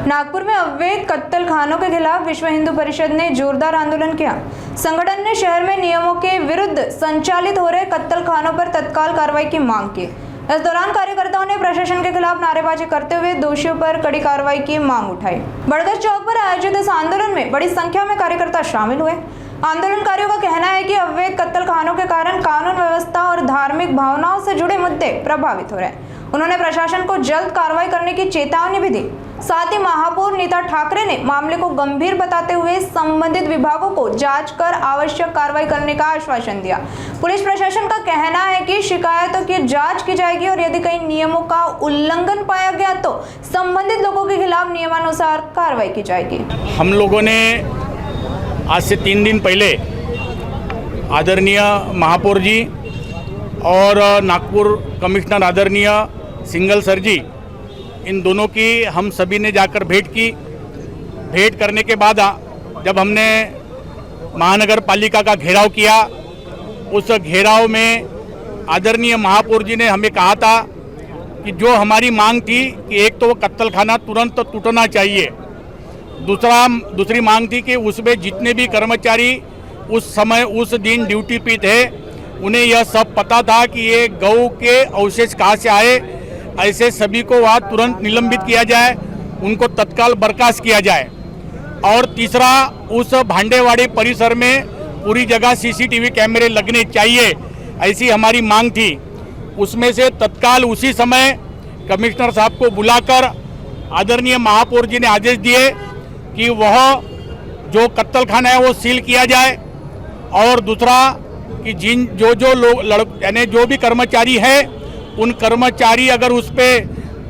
नागपुर में अवैध कत्तलखानों के खिलाफ विश्व हिंदू परिषद ने जोरदार आंदोलन किया। संगठन ने शहर में नियमों के विरुद्ध संचालित हो रहे कत्तलखानों पर तत्काल कार्रवाई की मांग की। इस दौरान कार्यकर्ताओं ने प्रशासन के खिलाफ नारेबाजी करते हुए दोषियों पर कड़ी कार्रवाई की मांग उठाई। बड़गज चौक पर आयोजित इस आंदोलन में बड़ी संख्या में कार्यकर्ता शामिल हुए। आंदोलनकारियों का कहना है कि अवैध कत्तलखानों के कारण कानून व्यवस्था और धार्मिक भावनाओं से जुड़े मुद्दे प्रभावित हो रहे हैं। उन्होंने प्रशासन को जल्द कार्रवाई करने की चेतावनी भी दी। साथ ही महापौर नीता ठाकरे ने मामले को गंभीर बताते हुए संबंधित विभागों को जांच कर आवश्यक कार्रवाई करने का आश्वासन दिया। पुलिस प्रशासन का कहना है कि शिकायतों की जांच की जाएगी और यदि कहीं नियमों का उल्लंघन पाया गया तो संबंधित लोगों के खिलाफ नियमानुसार कार्रवाई की जाएगी। हम लोगों ने आज से 3 दिन पहले आदरणीय महापौर जी और नागपुर कमिश्नर आदरणीय सिंगल सर जी, इन दोनों की हम सभी ने जाकर भेंट की। भेंट करने के बाद जब हमने महानगर पालिका का घेराव किया, उस घेराव में आदरणीय महापौर जी ने हमें कहा था कि जो हमारी मांग थी कि एक तो वो कत्तलखाना तुरंत टूटना चाहिए, दूसरी मांग थी कि उसमें जितने भी कर्मचारी उस समय उस दिन ड्यूटी पे थे उन्हें यह सब पता था कि ये गौ के अवशेष कहाँ से आए, ऐसे सभी को वहाँ तुरंत निलंबित किया जाए, उनको तत्काल बर्खास्त किया जाए। और तीसरा, उस भांडेवाड़ी परिसर में पूरी जगह सीसीटीवी कैमरे लगने चाहिए, ऐसी हमारी मांग थी। उसमें से तत्काल उसी समय कमिश्नर साहब को बुलाकर आदरणीय महापौर जी ने आदेश दिए कि वह जो कत्तलखाना है वो सील किया जाए, और दूसरा कि जो लोग यानी जो भी कर्मचारी है, उन कर्मचारी अगर उस पे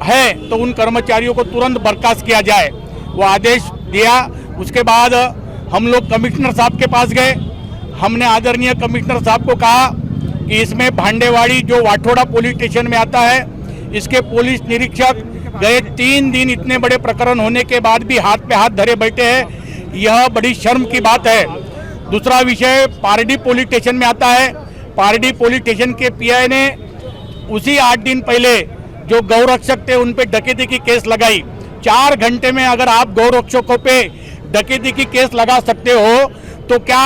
है तो उन कर्मचारियों को तुरंत बर्खास्त किया जाए, वो आदेश दिया। उसके बाद हम लोग कमिश्नर साहब के पास गए। हमने आदरणीय कमिश्नर साहब को कहा कि इसमें भांडेवाड़ी जो वाठोड़ा पुलिस स्टेशन में आता है, इसके पुलिस निरीक्षक गए 3 दिन इतने बड़े प्रकरण होने के बाद भी हाथ पे हाथ धरे बैठे हैं, यह बड़ी शर्म की बात है। दूसरा विषय पारडी पुलिस स्टेशन में आता है। पारडी पुलिस स्टेशन के पीआई ने उसी 8 दिन पहले जो गौरक्षक थे उन पे डकैती की केस लगाई। 4 घंटे में अगर आप गौरक्षकों पे डकैती की केस लगा सकते हो तो क्या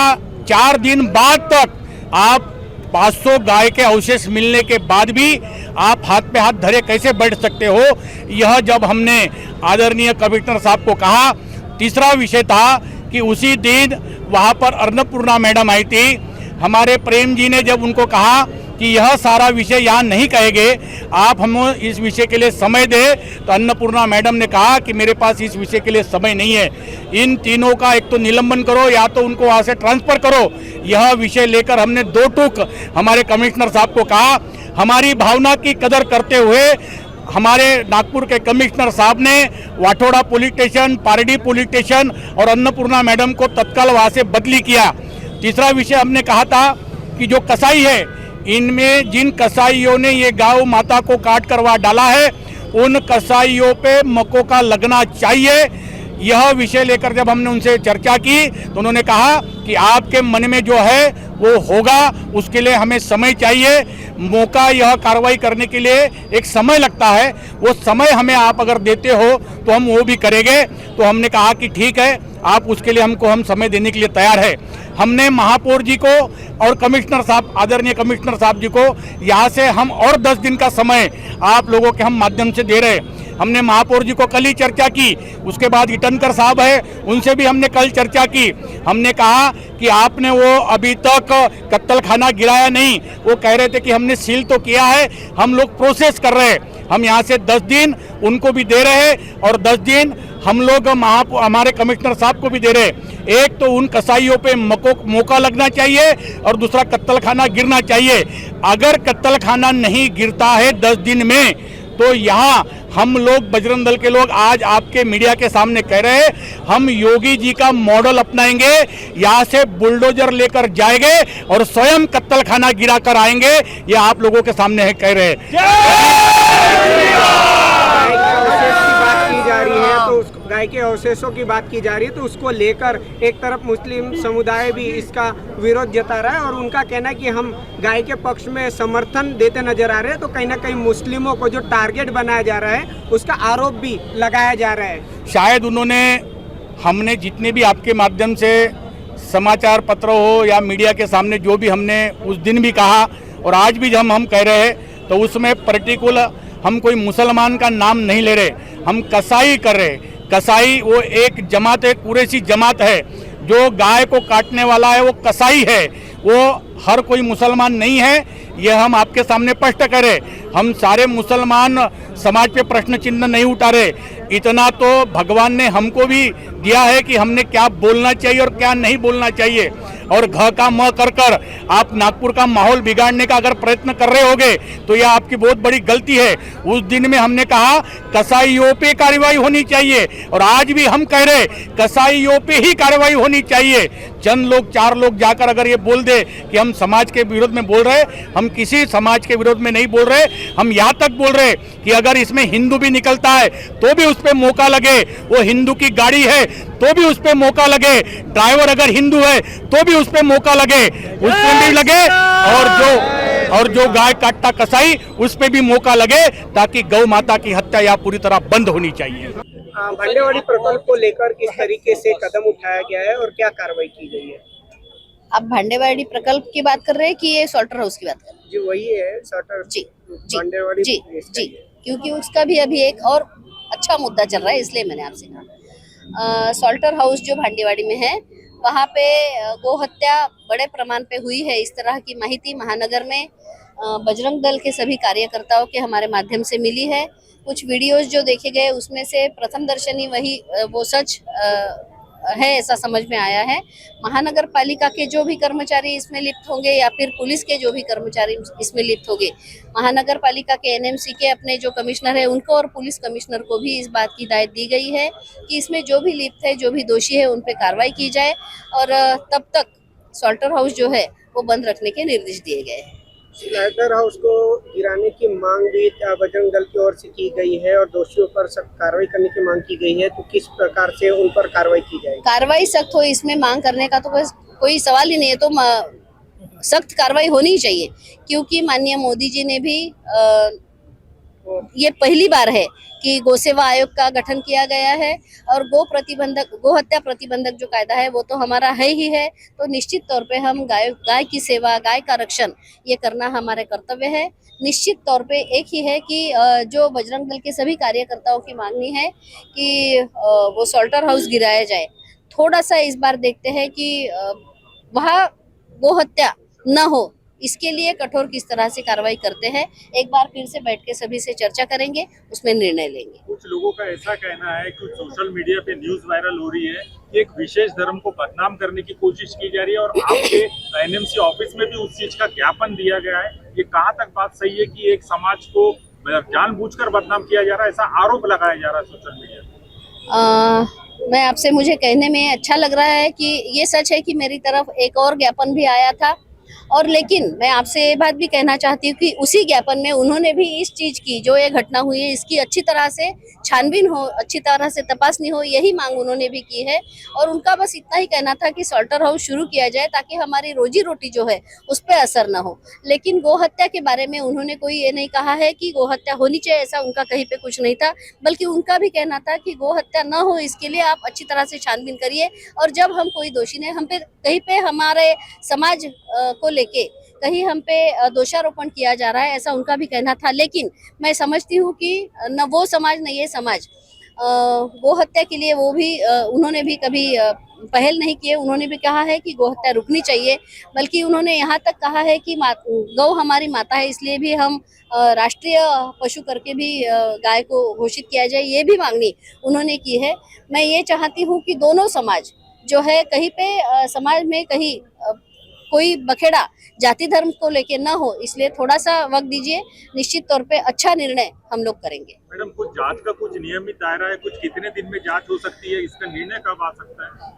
4 दिन बाद तक आप 500 गाय के अवशेष मिलने के बाद भी आप हाथ पे हाथ धरे कैसे बैठ सकते हो? यह जब हमने आदरणीय कमिश्नर साहब को कहा। तीसरा विषय था कि उसी दिन वहाँ पर अन्नपूर्णा मैडम आई थी। हमारे प्रेम जी ने जब उनको कहा कि यह सारा विषय यहाँ नहीं कहेंगे, आप हमें इस विषय के लिए समय दे, तो अन्नपूर्णा मैडम ने कहा कि मेरे पास इस विषय के लिए समय नहीं है। इन तीनों का एक तो निलंबन करो या तो उनको वहाँ से ट्रांसफर करो। यह विषय लेकर हमने 2 टूक हमारे कमिश्नर साहब को कहा। हमारी भावना की कदर करते हुए हमारे नागपुर के कमिश्नर साहब ने Wathoda police station, Pardi police station और अन्नपूर्णा मैडम को तत्काल वहाँ से बदली किया। तीसरा विषय हमने कहा था कि जो कसाई है, इनमें जिन कसाईयों ने ये गौ माता को काट करवा डाला है, उन कसाईयों पे मकों का लगना चाहिए। यह विषय लेकर जब हमने उनसे चर्चा की तो उन्होंने कहा कि आपके मन में जो है वो होगा, उसके लिए हमें समय चाहिए। मौका यह कार्रवाई करने के लिए एक समय लगता है, वो समय हमें आप अगर देते हो तो हम वो भी करेंगे। तो हमने कहा कि ठीक है, आप उसके लिए हम समय देने के लिए तैयार है। हमने महापौर जी को और कमिश्नर साहब, आदरणीय कमिश्नर साहब जी को यहाँ से हम और 10 दिन का समय आप लोगों के हम माध्यम से दे रहे हैं। हमने महापौर जी को कल ही चर्चा की। उसके बाद इटनकर साहब है, उनसे भी हमने कल चर्चा की। हमने कहा कि आपने वो अभी तक कत्तलखाना गिराया नहीं, वो कह रहे थे कि हमने सील तो किया है, हम लोग प्रोसेस कर रहे हैं। हम यहाँ से 10 दिन उनको भी दे रहे हैं और 10 दिन हम लोग हमारे कमिश्नर साहब को भी दे रहे हैं। एक तो उन कसाईयों पे मौका लगना चाहिए और दूसरा कत्तलखाना गिरना चाहिए। अगर कत्तलखाना नहीं गिरता है 10 दिन में तो यहाँ हम लोग बजरंग दल के लोग आज आपके मीडिया के सामने कह रहे हैं, हम योगी जी का मॉडल अपनाएंगे, यहाँ से बुलडोजर लेकर जाएंगे और स्वयं कत्तलखाना गिरा कर आएंगे। ये आप लोगों के सामने है कह रहे हैं। गाय के अवशेषों की बात की जा रही है, तो उसको लेकर एक तरफ मुस्लिम समुदाय भी इसका विरोध जता रहा है और उनका कहना है कि हम गाय के पक्ष में समर्थन देते नजर आ रहे हैं, तो कहीं ना कहीं मुस्लिमों को जो टारगेट बनाया जा रहा है उसका आरोप भी लगाया जा रहा है। शायद उन्होंने, हमने जितने भी आपके माध्यम से समाचार पत्र हो या मीडिया के सामने जो भी हमने उस दिन भी कहा और आज भी जब हम कह रहे हैं, तो उसमें पर्टिकुलर हम कोई मुसलमान का नाम नहीं ले रहे, हम कसाई कर रहे। कसाई वो एक जमात है, कुरैशी जमात है, जो गाय को काटने वाला है वो कसाई है, वो हर कोई मुसलमान नहीं है। यह हम आपके सामने स्पष्ट करें। हम सारे मुसलमान समाज पे प्रश्न चिन्ह नहीं उठा रहे। इतना तो भगवान ने हमको भी दिया है कि हमने क्या बोलना चाहिए और क्या नहीं बोलना चाहिए। और घ का म कर आप नागपुर का माहौल बिगाड़ने का अगर प्रयत्न कर रहे होगे तो यह आपकी बहुत बड़ी गलती है। उस दिन में हमने कहा कसाईयों पे कार्रवाई होनी चाहिए और आज भी हम कह रहे कसाईयों पे ही कार्रवाई होनी चाहिए। चंद लोग, 4 लोग जाकर अगर ये बोल दे कि हम समाज के विरोध में बोल रहे, हम किसी समाज के विरोध में नहीं बोल रहे। हम यहाँ तक बोल रहे कि अगर इसमें हिंदू भी निकलता है तो भी उस पर मौका लगे, वो हिंदू की गाड़ी है तो भी उस पर मौका लगे, ड्राइवर अगर हिंदू है तो भी उस पर मौका लगे, उस पर भी लगे, और जो गाय काटता कसाई उस पर भी मौका लगे, ताकि गौ माता की हत्या यहाँ पूरी तरह बंद होनी चाहिए। भांडेवाड़ी प्रकल्प को लेकर किस तरीके से कदम उठाया गया है और क्या कार्रवाई की गई है? आप भांडेवाड़ी प्रकल्प की बात कर रहे हैं कि ये सॉल्टर हाउस की बात कर रहे हैं? जी वही है सॉल्टर। जी भांडेवाड़ी जी जी, क्योंकि उसका भी अभी एक और अच्छा मुद्दा चल रहा है, इसलिए मैंने आपसे कहा। सॉल्टर हाउस जो भांडेवाड़ी में है, वहाँ पे गौ हत्या बड़े प्रमाण पे हुई है। इस तरह की माहिती महानगर में बजरंग दल के सभी कार्यकर्ताओं के हमारे माध्यम से मिली है। कुछ वीडियोस जो देखे गए उसमें से प्रथम दर्शनी वो सच है ऐसा समझ में आया है। महानगर पालिका के जो भी कर्मचारी इसमें लिप्त होंगे या फिर पुलिस के जो भी कर्मचारी इसमें लिप्त होंगे, महानगर पालिका के एनएमसी के अपने जो कमिश्नर है उनको और पुलिस कमिश्नर को भी इस बात की हिदायत दी गई है कि इसमें जो भी लिप्त है, जो भी दोषी है, उन पे कार्रवाई की जाए और तब तक सॉल्टर हाउस जो है वो बंद रखने के निर्देश दिए गए हैं। स्लाइडर हाउस को गिराने की मांग भी बजरंग दल की ओर से की गई है और दोषियों पर सख्त कार्रवाई करने की मांग की गई है, तो किस प्रकार से उन पर कार्रवाई की जाएगी? कार्रवाई सख्त हो, इसमें मांग करने का तो कोई सवाल ही नहीं है। तो सख्त कार्रवाई होनी ही चाहिए, क्योंकि माननीय मोदी जी ने भी ये पहली बार है कि गौ सेवा आयोग का गठन किया गया है और गो हत्या प्रतिबंधक जो कायदा है वो तो हमारा है ही है। तो निश्चित तौर पे हम गाय की सेवा, गाय का रक्षण ये करना हमारे कर्तव्य है। निश्चित तौर पे एक ही है कि जो बजरंग दल के सभी कार्यकर्ताओं की मांगनी है कि वो सॉल्टर हाउस गिराया जाए। थोड़ा सा इस बार देखते हैं कि वहाँ गो हत्या न हो, इसके लिए कठोर किस तरह से कार्रवाई करते हैं। एक बार फिर से बैठ के सभी से चर्चा करेंगे, उसमें निर्णय लेंगे। कुछ लोगों का ऐसा कहना है कि सोशल मीडिया पे न्यूज वायरल हो रही है कि एक विशेष धर्म को बदनाम करने की कोशिश की जा रही है और आपके एनएमसी ऑफिस में भी उस चीज का ज्ञापन दिया गया है। ये कहाँ तक बात सही है कि एक समाज को जानबूझकर बदनाम किया जा रहा है, ऐसा आरोप लगाया जा रहा है सोशल मीडिया पे? मैं आपसे, मुझे कहने में अच्छा लग रहा है कि ये सच है कि मेरी तरफ एक और ज्ञापन भी आया था, और लेकिन मैं आपसे ये बात भी कहना चाहती हूँ कि उसी ज्ञापन में उन्होंने भी इस चीज की, जो ये घटना हुई है, इसकी अच्छी तरह से छानबीन हो, अच्छी तरह से तपासनी हो, यही मांग उन्होंने भी की है। और उनका बस इतना ही कहना था कि सॉल्टर हाउस शुरू किया जाए ताकि हमारी रोजी रोटी जो है उस पर असर न हो। लेकिन गो हत्या के बारे में उन्होंने कोई ये नहीं कहा है कि गो हत्या होनी चाहिए, ऐसा उनका कहीं पे कुछ नहीं था, बल्कि उनका भी कहना था कि गो हत्या न हो इसके लिए आप अच्छी तरह से छानबीन करिए। और जब हम कोई दोषी ने हम पे कहीं पे हमारे समाज को लेके कहीं हम पे दोषारोपण किया जा रहा है, ऐसा उनका भी कहना था। लेकिन मैं समझती हूँ कि न वो समाज न ये समाज गो हत्या के लिए वो भी उन्होंने भी कभी पहल नहीं की है। उन्होंने भी कहा है कि गो हत्या रुकनी चाहिए, बल्कि उन्होंने यहाँ तक कहा है कि गौ हमारी माता है, इसलिए भी हम राष्ट्रीय पशु करके भी गाय को घोषित किया जाए, ये भी मांगनी उन्होंने की है। मैं ये चाहती हूँ कि दोनों समाज जो है, कहीं पे समाज में कहीं कोई बखेड़ा जाति धर्म को लेके ना हो, इसलिए थोड़ा सा वक्त दीजिए। निश्चित तौर पे अच्छा निर्णय हम लोग करेंगे। मैडम, कुछ जांच का कुछ नियमित दायरा है, कुछ कितने दिन में जांच हो सकती है, इसका निर्णय कब आ सकता है?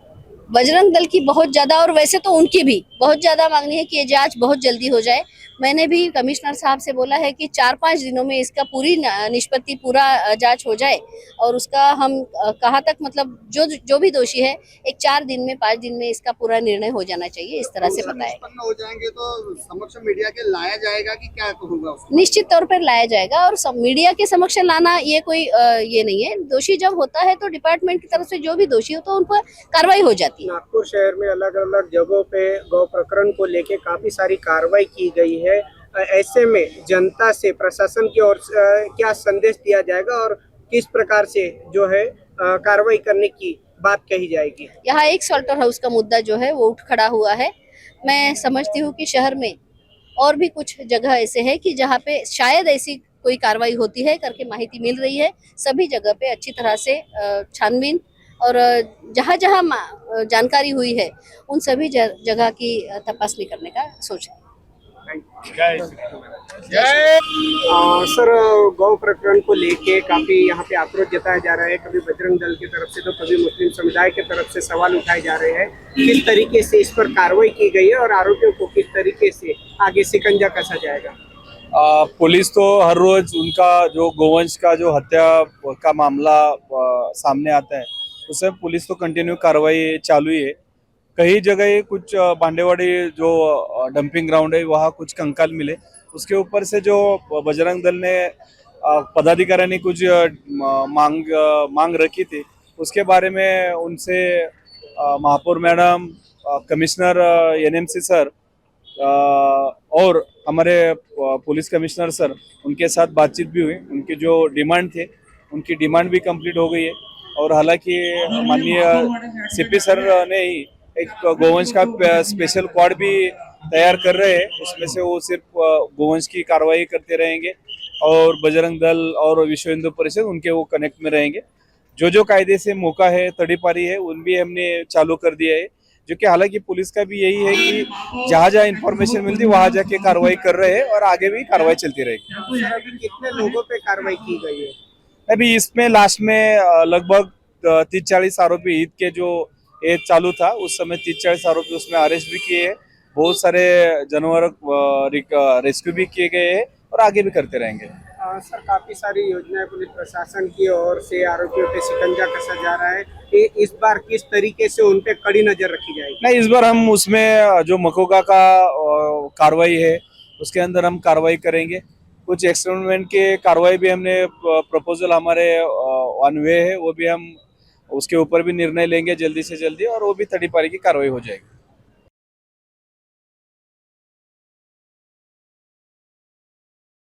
बजरंग दल की बहुत ज्यादा, और वैसे तो उनकी भी बहुत ज्यादा मांगनी है कि ये जांच बहुत जल्दी हो जाए। मैंने भी कमिश्नर साहब से बोला है कि 4-5 दिनों में इसका पूरी निष्पत्ति पूरा जांच हो जाए और उसका हम कहाँ तक मतलब जो भी दोषी है 4 दिन में 5 दिन में इसका पूरा निर्णय हो जाना चाहिए, इस तरह से बताया। निष्पन्न हो जाएंगे तो समक्ष मीडिया के लाया जाएगा कि क्या होगा उसमें? निश्चित तौर पर लाया जाएगा और मीडिया के समक्ष लाना ये कोई ये नहीं है। दोषी जब होता है तो डिपार्टमेंट की तरफ से जो भी दोषी हो तो उन पर कार्रवाई हो जाती है। नागपुर शहर में अलग अलग जगहों पे गौ प्रकरण को लेके काफी सारी कार्रवाई की गई है। ऐसे में जनता से प्रशासन की ओर क्या संदेश दिया जाएगा और किस प्रकार से जो है कार्रवाई करने की बात कही जाएगी? यहाँ एक शेल्टर हाउस का मुद्दा जो है वो उठ खड़ा हुआ है। मैं समझती हूँ कि शहर में और भी कुछ जगह ऐसे है कि जहाँ पे शायद ऐसी कोई कार्रवाई होती है करके माहिती मिल रही है। सभी जगह पे अच्छी तरह से छानबीन और जहाँ जहाँ जानकारी हुई है उन सभी जगह की तपासनी करने का सोच है। सर, गौ प्रकरण को लेके काफी यहाँ पे आक्रोश जताया जा रहा है, कभी बजरंग दल की तरफ से तो कभी मुस्लिम समुदाय की तरफ से सवाल उठाए जा रहे हैं। किस तरीके से इस पर कार्रवाई की गई है और आरोपियों को किस तरीके से आगे शिकंजा कसा जाएगा? पुलिस तो हर रोज उनका जो गोवंश का जो हत्या का मामला सामने आता है उसमें पुलिस तो कंटिन्यू कार्रवाई चालू ही है। कई जगह कुछ भांडेवाड़ी जो डंपिंग ग्राउंड है वहाँ कुछ कंकाल मिले, उसके ऊपर से जो बजरंग दल ने पदाधिकारियों ने कुछ मांग रखी थी उसके बारे में उनसे महापौर मैडम, कमिश्नर एनएमसी सर और हमारे पुलिस कमिश्नर सर उनके साथ बातचीत भी हुई। उनकी जो डिमांड थे उनकी डिमांड भी कंप्लीट हो गई है और हालांकि माननीय सीपी सर ने ही एक गोवंश का स्पेशल क्वाड भी तैयार कर रहे हैं। उसमें से वो सिर्फ गोवंश की कार्रवाई करते रहेंगे और बजरंग दल और विश्व हिंदू परिषद उनके वो कनेक्ट में रहेंगे। जो कायदे से मौका है, तड़ीपारी है, उन भी हमने चालू कर दिया है। जो कि हालांकि पुलिस का भी यही है कि जहाँ जहाँ इंफॉर्मेशन मिलती है वहाँ जाके कार्रवाई कर रहे हैं और आगे भी कार्रवाई चलती रहेगी। कितने लोगों पे कार्रवाई की गई है? अभी इसमें लास्ट में लगभग 30-40 आरोपी ईद के जो एज चालू था उस समय 30-40 आरोपी उसमें अरेस्ट भी किए हैं। बहुत सारे जानवर रेस्क्यू भी किए गए हैं और आगे भी करते रहेंगे। सर, काफी सारी योजनाएं पुलिस प्रशासन की ओर से आरोपियों पे शिकंजा कसा जा रहा है। इस बार किस तरीके से उन पे कड़ी नजर रखी जाएगी? नहीं, इस बार हम उसमें जो मकोगा का कार्रवाई है उसके अंदर हम कार्रवाई करेंगे। कुछ एक्सपेरिमेंट के कार्रवाई भी हमने प्रपोजल हमारे ऑन वे है, वो भी हम उसके ऊपर भी निर्णय लेंगे जल्दी से जल्दी और वो भी तड़ीपारी की कार्रवाई हो जाएगी।